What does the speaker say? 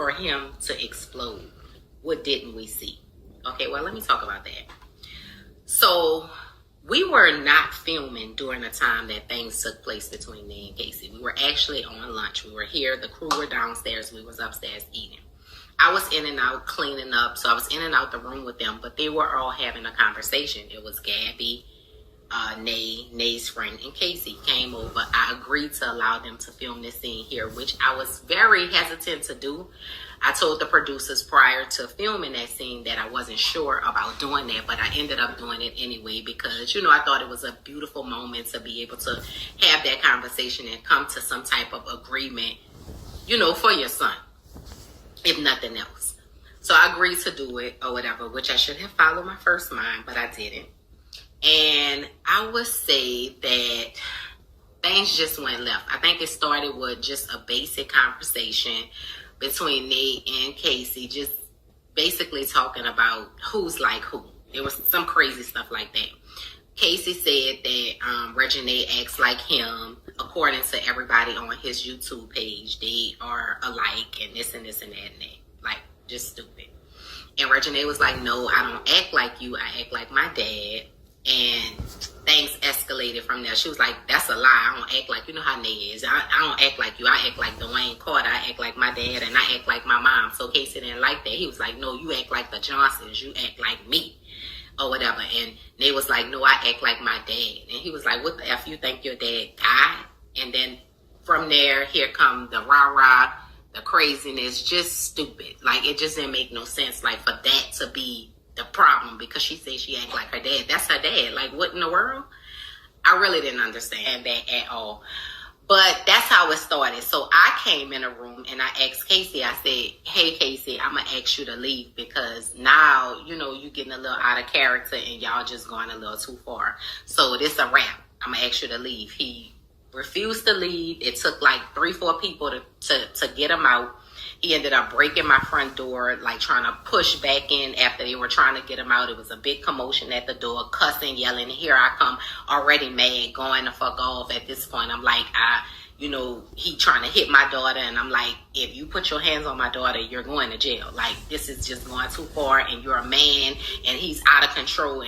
for him to explode? What didn't we see? Okay, well, let me talk about that. So we were not filming during the time that things took place between me and Casey. We were actually on lunch. We were here. The crew were downstairs. We was upstairs eating. I was in and out cleaning up, so I was in and out the room with them, but they were all having a conversation. It was Gabby, Nay's friend, and Casey came over. I agreed to allow them to film this scene here, which I was very hesitant to do. I told the producers prior to filming that scene that I wasn't sure about doing that, but I ended up doing it anyway because, I thought it was a beautiful moment to be able to have that conversation and come to some type of agreement, for your son, if nothing else. So I agreed to do it or whatever, which I should have followed my first mind, but I didn't. And I would say that things just went left. I think it started with just a basic conversation between Nate and Casey, just basically talking about who's like who. There was some crazy stuff like that. Casey said that Regine acts like him. According to everybody on his YouTube page, they are alike and this and this and that and that. Like, just stupid. And Regine was like, no, I don't act like you. I act like my dad. And things escalated from there. She was like, that's a lie. I don't act like, how Nay is. I don't act like you. I act like Dwayne Carter. I act like my dad and I act like my mom. So Casey didn't like that. He was like, no, you act like the Johnsons. You act like me or whatever. And Nay was like, no, I act like my dad. And he was like, what the F you think your dad died? And then from there, here come the rah-rah, the craziness, just stupid. Like, it just didn't make no sense. Like, for that to be the problem because she said she act like her dad. That's her dad. Like, what in the world? I really didn't understand that at all. But that's how it started. So I came in a room and I asked Casey, I said, hey, Casey, I'm going to ask you to leave because now, you're getting a little out of character and y'all just going a little too far. So this a wrap. I'm going to ask you to leave. He refused to leave. It took like 3-4 people to get him out. He ended up breaking my front door, like trying to push back in after they were trying to get him out. It was a big commotion at the door, cussing, yelling. Here I come, already mad, going the fuck off. At this point, I'm like, he trying to hit my daughter. And I'm like, if you put your hands on my daughter, you're going to jail. Like, this is just going too far and you're a man and he's out of control.